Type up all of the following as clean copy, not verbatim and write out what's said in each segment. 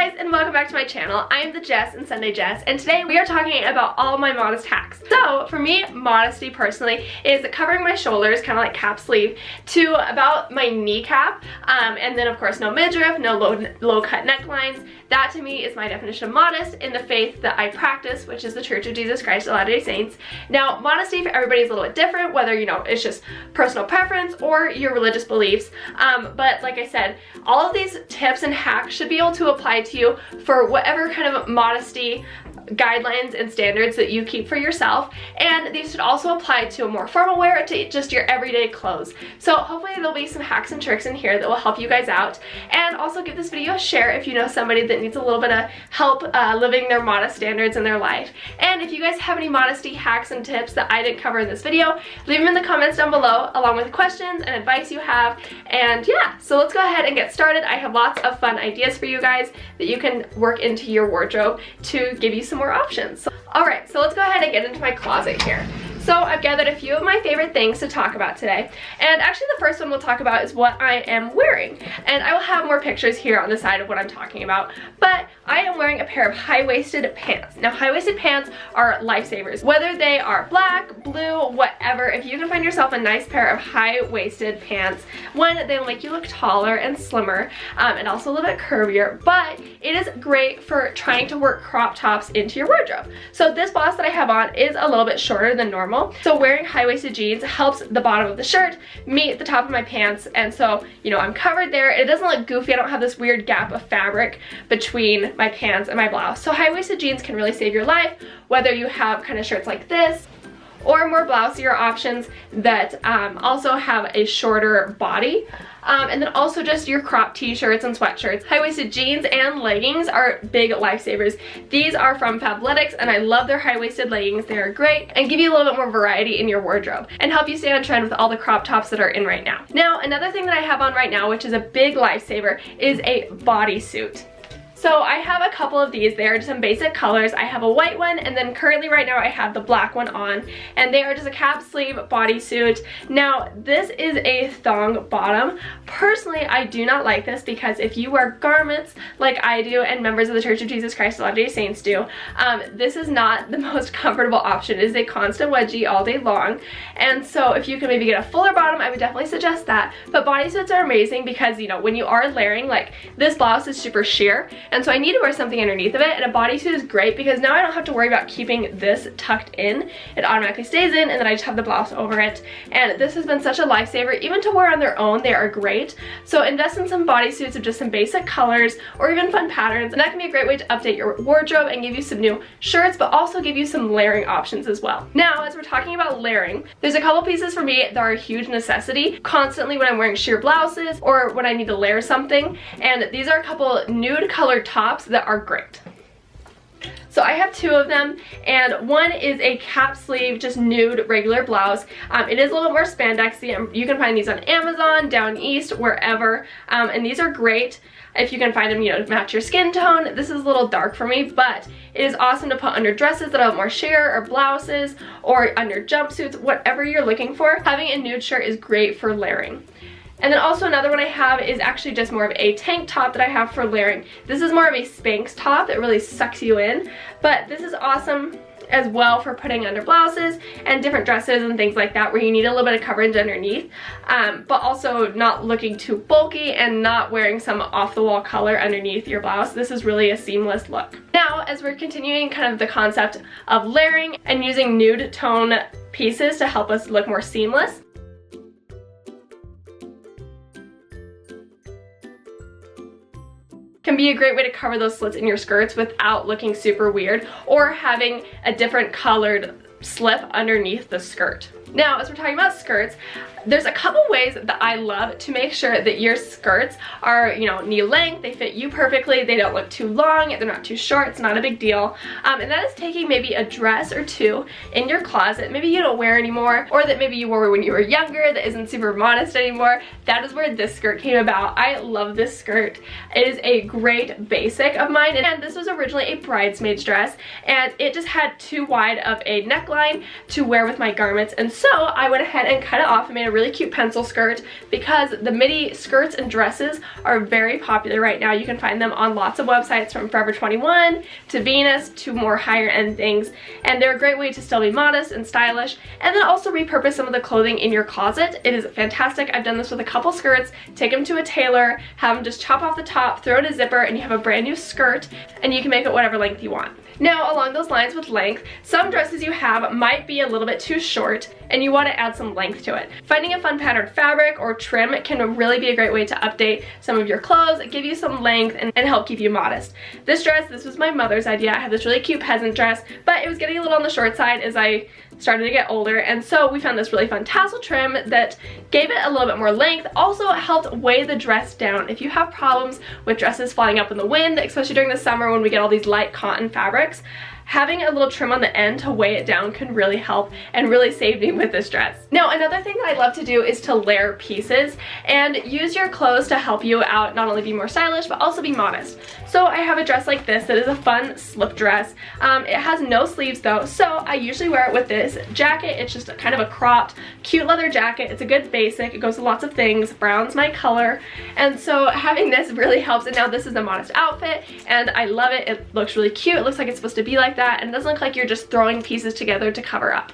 guys, and welcome back to my channel. I am the Jess and Sunday Jess, and today we are talking about all my modest hacks. So for me, modesty personally is covering my shoulders, kind of like cap sleeve, to about my kneecap, and then of course no midriff, no low cut necklines. That to me is my definition of modest in the faith that I practice, which is the Church of Jesus Christ of Latter-day Saints. Now, modesty for everybody is a little bit different, whether it's just personal preference or your religious beliefs. But like I said, all of these tips and hacks should be able to apply to you for whatever kind of modesty guidelines and standards that you keep for yourself, and these should also apply to a more formal wear, to just your everyday clothes. So hopefully there'll be some hacks and tricks in here that will help you guys out, and also give this video a share if you know somebody that needs a little bit of help living their modest standards in their life. And if you guys have any modesty hacks and tips that I didn't cover in this video, leave them in the comments down below along with questions and advice you have. And yeah, so let's go ahead and get started. I have lots of fun ideas for you guys that you can work into your wardrobe to give you some more options. Alright, so let's go ahead and get into my closet here. So I've gathered a few of my favorite things to talk about today, and actually the first one we'll talk about is what I am wearing, and I will have more pictures here on the side of what I'm talking about, but I am wearing a pair of high-waisted pants. Now, high-waisted pants are lifesavers, whether they are black, blue, whatever. If you can find yourself a nice pair of high-waisted pants, one, they'll make you look taller and slimmer, and also a little bit curvier, but it is great for trying to work crop tops into your wardrobe. So this blouse that I have on is a little bit shorter than normal. So wearing high-waisted jeans helps the bottom of the shirt meet the top of my pants, and so, I'm covered there. It doesn't look goofy. I don't have this weird gap of fabric between my pants and my blouse. So high-waisted jeans can really save your life, whether you have kind of shirts like this, or more blousier options that also have a shorter body. And then also just your crop t-shirts and sweatshirts. High-waisted jeans and leggings are big lifesavers. These are from Fabletics, and I love their high-waisted leggings. They are great and give you a little bit more variety in your wardrobe and help you stay on trend with all the crop tops that are in right now. Now, another thing that I have on right now, which is a big lifesaver, is a bodysuit. So I have a couple of these. They are just some basic colors. I have a white one, and then currently right now I have the black one on, and they are just a cap sleeve bodysuit. Now, this is a thong bottom. Personally, I do not like this because if you wear garments like I do and members of the Church of Jesus Christ of Latter-day Saints do, this is not the most comfortable option. It is a constant wedgie all day long, and so if you can maybe get a fuller bottom, I would definitely suggest that. But bodysuits are amazing because, when you are layering, like this blouse is super sheer, and so I need to wear something underneath of it, and a bodysuit is great because now I don't have to worry about keeping this tucked in. It automatically stays in, and then I just have the blouse over it, and this has been such a lifesaver. Even to wear on their own, they are great. So invest in some bodysuits of just some basic colors or even fun patterns, and that can be a great way to update your wardrobe and give you some new shirts, but also give you some layering options as well. Now, as we're talking about layering, there's a couple pieces for me that are a huge necessity constantly when I'm wearing sheer blouses or when I need to layer something, and these are a couple nude colored tops that are great. So I have two of them, and one is a cap sleeve, just nude regular blouse. It is a little bit more spandexy. You can find these on Amazon, down east, wherever, and these are great if you can find them, to match your skin tone. This is a little dark for me, but it is awesome to put under dresses that have more sheer, or blouses, or under jumpsuits, whatever you're looking for. Having a nude shirt is great for layering. And then also another one I have is actually just more of a tank top that I have for layering. This is more of a Spanx top that really sucks you in, but this is awesome as well for putting under blouses and different dresses and things like that where you need a little bit of coverage underneath, but also not looking too bulky and not wearing some off-the-wall color underneath your blouse. This is really a seamless look. Now, as we're continuing kind of the concept of layering and using nude tone pieces to help us look more seamless, can be a great way to cover those slits in your skirts without looking super weird or having a different colored slip underneath the skirt. Now, as we're talking about skirts, there's a couple ways that I love to make sure that your skirts are, knee length, they fit you perfectly, they don't look too long, they're not too short, it's not a big deal. And that is taking maybe a dress or two in your closet, maybe you don't wear anymore, or that maybe you wore when you were younger that isn't super modest anymore. That is where this skirt came about. I love this skirt. It is a great basic of mine, and this was originally a bridesmaid's dress, and it just had too wide of a neckline to wear with my garments, and so I went ahead and cut it off and made a a really cute pencil skirt because the midi skirts and dresses are very popular right now. You can find them on lots of websites, from Forever 21 to Venus to more higher end things, and they're a great way to still be modest and stylish, and then also repurpose some of the clothing in your closet. It is fantastic. I've done this with a couple skirts. Take them to a tailor, have them just chop off the top, throw in a zipper, and you have a brand new skirt, and you can make it whatever length you want. Now, along those lines with length, some dresses you have might be a little bit too short and you want to add some length to it. Finding a fun patterned fabric or trim can really be a great way to update some of your clothes, give you some length, and help keep you modest. This dress, this was my mother's idea. I have this really cute peasant dress, but it was getting a little on the short side as I started to get older, and so we found this really fun tassel trim that gave it a little bit more length. Also, it helped weigh the dress down. If you have problems with dresses flying up in the wind, especially during the summer when we get all these light cotton fabrics, having a little trim on the end to weigh it down can really help and really saved me with this dress. Now, another thing that I love to do is to layer pieces and use your clothes to help you out, not only be more stylish, but also be modest. So I have a dress like this that is a fun slip dress. It has no sleeves though, so I usually wear it with this jacket. It's just kind of a cropped, cute leather jacket. It's a good basic. It goes with lots of things. Brown's my color. And so having this really helps. And now this is a modest outfit and I love it. It looks really cute. It looks like it's supposed to be like that, and it doesn't look like you're just throwing pieces together to cover up.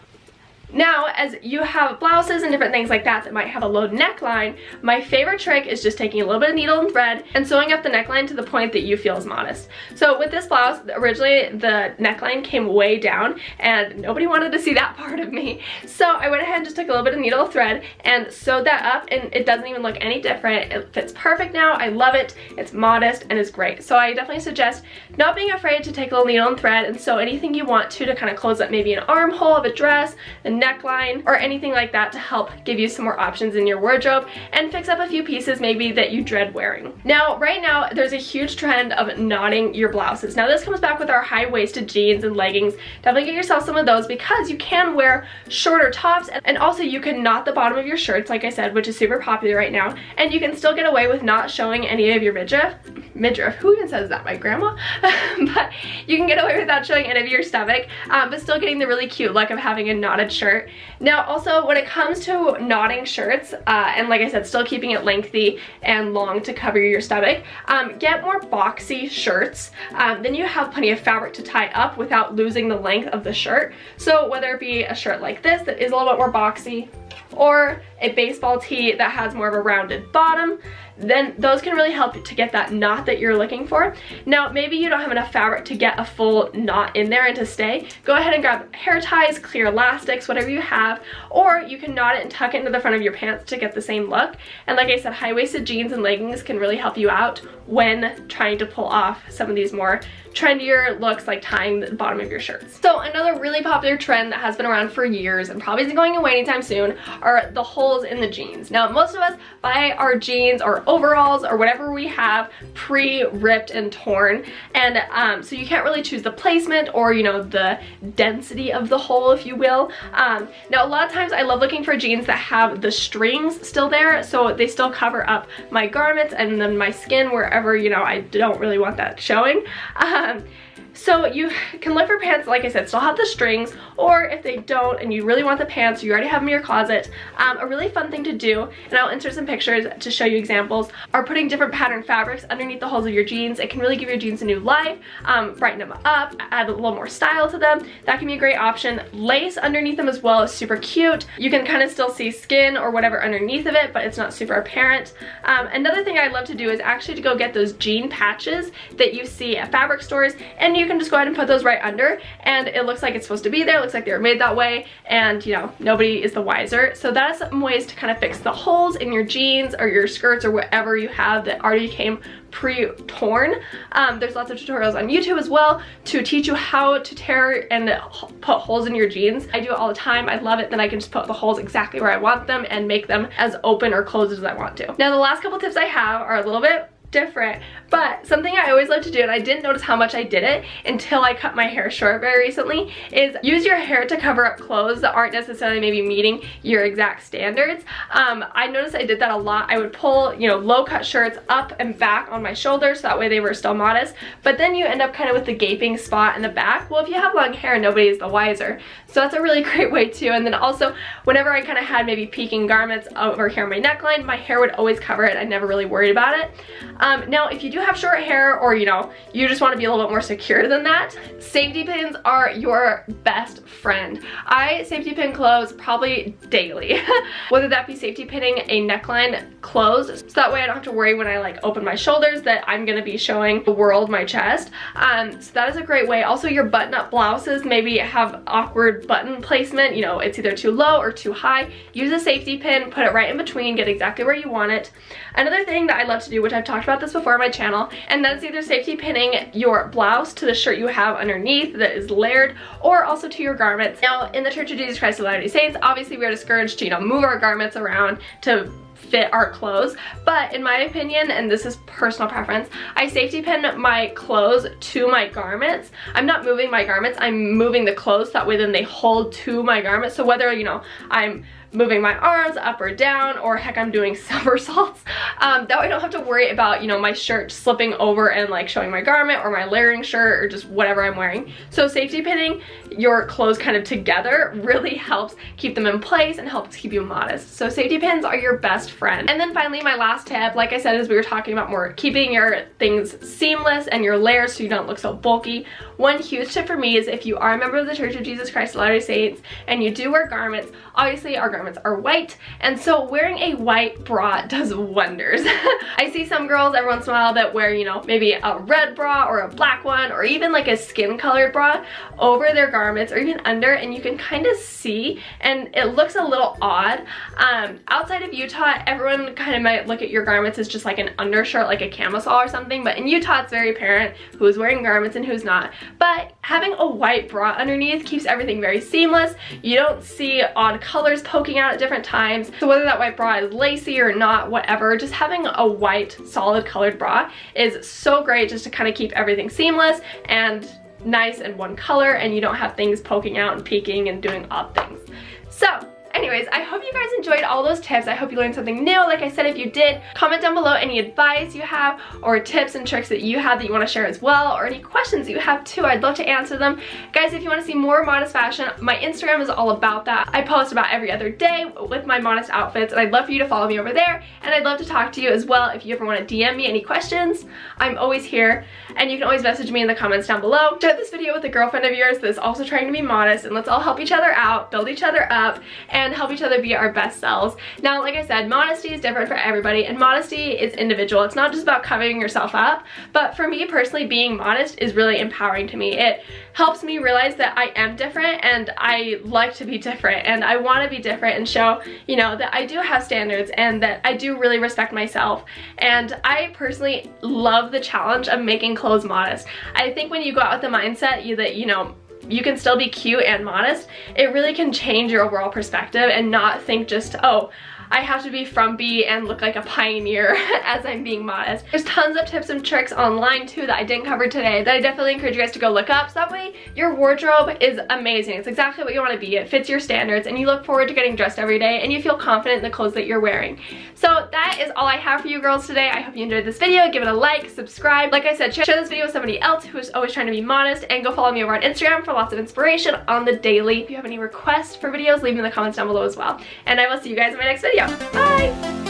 Now, as you have blouses and different things like that that might have a low neckline, my favorite trick is just taking a little bit of needle and thread and sewing up the neckline to the point that you feel is modest. So with this blouse, originally the neckline came way down and nobody wanted to see that part of me. So I went ahead and just took a little bit of needle and thread and sewed that up, and it doesn't even look any different. It fits perfect now. I love it. It's modest and is great. So I definitely suggest not being afraid to take a little needle and thread and sew anything you want to kind of close up maybe an armhole of a dress, a neckline, or anything like that to help give you some more options in your wardrobe and fix up a few pieces maybe that you dread wearing. Now, right now, there's a huge trend of knotting your blouses. Now, this comes back with our high-waisted jeans and leggings. Definitely get yourself some of those because you can wear shorter tops, and also you can knot the bottom of your shirts, like I said, which is super popular right now, and you can still get away with not showing any of your midriff, who even says that? My grandma? But you can get away with not showing any of your stomach, but still getting the really cute look of having a knotted shirt. Now, also, when it comes to knotting shirts, and like I said, still keeping it lengthy and long to cover your stomach, get more boxy shirts. Then you have plenty of fabric to tie up without losing the length of the shirt. So whether it be a shirt like this that is a little bit more boxy, or a baseball tee that has more of a rounded bottom, then those can really help to get that knot that you're looking for. Now, maybe you don't have enough fabric to get a full knot in there and to stay. Go ahead and grab hair ties, clear elastics, whatever you have, or you can knot it and tuck it into the front of your pants to get the same look. And like I said, high-waisted jeans and leggings can really help you out when trying to pull off some of these more trendier looks, like tying the bottom of your shirts. So another really popular trend that has been around for years and probably isn't going away anytime soon are the holes in the jeans. Now, most of us buy our jeans or overalls or whatever we have pre-ripped and torn, and so you can't really choose the placement or, you know, the density of the hole, if you will. Now, a lot of times I love looking for jeans that have the strings still there, so they still cover up my garments and then my skin wherever, you know, I don't really want that showing. So you can look for pants, like I said, still have the strings, or if they don't and you really want the pants, you already have them in your closet. A really fun thing to do, and I'll insert some pictures to show you examples, are putting different pattern fabrics underneath the holes of your jeans. It can really give your jeans a new life, brighten them up, add a little more style to them. That can be a great option. Lace underneath them as well is super cute. You can kind of still see skin or whatever underneath of it, but it's not super apparent. Another thing I love to do is actually to go get those jean patches that you see at fabric stores, and you can just go ahead and put those right under, and it looks like it's supposed to be there. It looks like they were made that way, and you know, nobody is the wiser. So that is some ways to kind of fix the holes in your jeans or your skirts or whatever you have that already came pre-torn. There's lots of tutorials on YouTube as well to teach you how to tear and put holes in your jeans. I do it all the time. I love it. Then I can just put the holes exactly where I want them and make them as open or closed as I want to. Now, the last couple tips I have are a little bit different. But something I always love to do, and I didn't notice how much I did it until I cut my hair short very recently, is use your hair to cover up clothes that aren't necessarily maybe meeting your exact standards. I noticed I did that a lot. I would pull, you know, low cut shirts up and back on my shoulders so that way they were still modest, but then you end up kind of with the gaping spot in the back. Well, if you have long hair, nobody is the wiser. So that's a really great way too. And then also, whenever I kind of had maybe peeking garments over here on my neckline, my hair would always cover it. I never really worried about it. Now, if you do have short hair, or you know, you just want to be a little bit more secure than that, safety pins are your best friend. I safety pin clothes probably daily. Whether that be safety pinning a neckline closed, so that way I don't have to worry when I like open my shoulders that I'm gonna be showing the world my chest. So that is a great way. Also, your button-up blouses maybe have awkward button placement, you know, it's either too low or too high. Use a safety pin, put it right in between, get exactly where you want it. Another thing that I love to do, which I've talked about this before on my channel, and that's either safety pinning your blouse to the shirt you have underneath that is layered, or also to your garments. Now, in the Church of Jesus Christ of Latter-day Saints, obviously we are discouraged to, you know, move our garments around to fit our clothes, but in my opinion, and this is personal preference, I safety pin my clothes to my garments. I'm not moving my garments, I'm moving the clothes, that way then they hold to my garments. So whether, you know, I'm moving my arms up or down, or heck, I'm doing somersaults, that way I don't have to worry about, you know, my shirt slipping over and like showing my garment, or my layering shirt, or just whatever I'm wearing. So safety pinning your clothes kind of together really helps keep them in place and helps keep you modest. So safety pins are your best friend. And then finally, my last tip, like I said, is we were talking about more keeping your things seamless and your layers so you don't look so bulky. One huge tip for me is if you are a member of the Church of Jesus Christ of Latter-day Saints and you do wear garments, obviously our garments are white, and so wearing a white bra does wonders. I see some girls every once in a while that wear, you know, maybe a red bra or a black one, or even like a skin colored bra over their garments, or even under, and you can kind of see, and it looks a little odd. Outside of Utah, everyone kind of might look at your garments as just like an undershirt, like a camisole or something, but in Utah it's very apparent who's wearing garments and who's not. But having a white bra underneath keeps everything very seamless. You don't see odd colors poking out at different times. So whether that white bra is lacy or not, whatever, just having a white solid colored bra is so great just to kind of keep everything seamless and nice and one color, and you don't have things poking out and peeking and doing odd things. So anyways, I hope you guys enjoyed all those tips. I hope you learned something new. Like I said, if you did, comment down below any advice you have, or tips and tricks that you have that you want to share as well, or any questions you have too. I'd love to answer them. Guys, if you want to see more modest fashion, my Instagram is all about that. I post about every other day with my modest outfits, and I'd love for you to follow me over there, and I'd love to talk to you as well. If you ever want to DM me any questions, I'm always here, and you can always message me in the comments down below. Share this video with a girlfriend of yours that's also trying to be modest, and let's all help each other out, build each other up, and help each other be our best selves. Now, like I said, modesty is different for everybody, and modesty is individual. It's not just about covering yourself up, but for me personally, being modest is really empowering to me. It helps me realize that I am different, and I like to be different, and I want to be different and show, you know, that I do have standards and that I do really respect myself. And I personally love the challenge of making clothes modest. I think when you go out with the mindset that, you know, you can still be cute and modest, it really can change your overall perspective and not think just, oh, I have to be frumpy and look like a pioneer as I'm being modest. There's tons of tips and tricks online too that I didn't cover today that I definitely encourage you guys to go look up, so that way your wardrobe is amazing. It's exactly what you want to be. It fits your standards, and you look forward to getting dressed every day, and you feel confident in the clothes that you're wearing. So that is all I have for you girls today. I hope you enjoyed this video. Give it a like, subscribe. Like I said, share this video with somebody else who's always trying to be modest, and go follow me over on Instagram for lots of inspiration on the daily. If you have any requests for videos, leave them in the comments down below as well. And I will see you guys in my next video. Bye!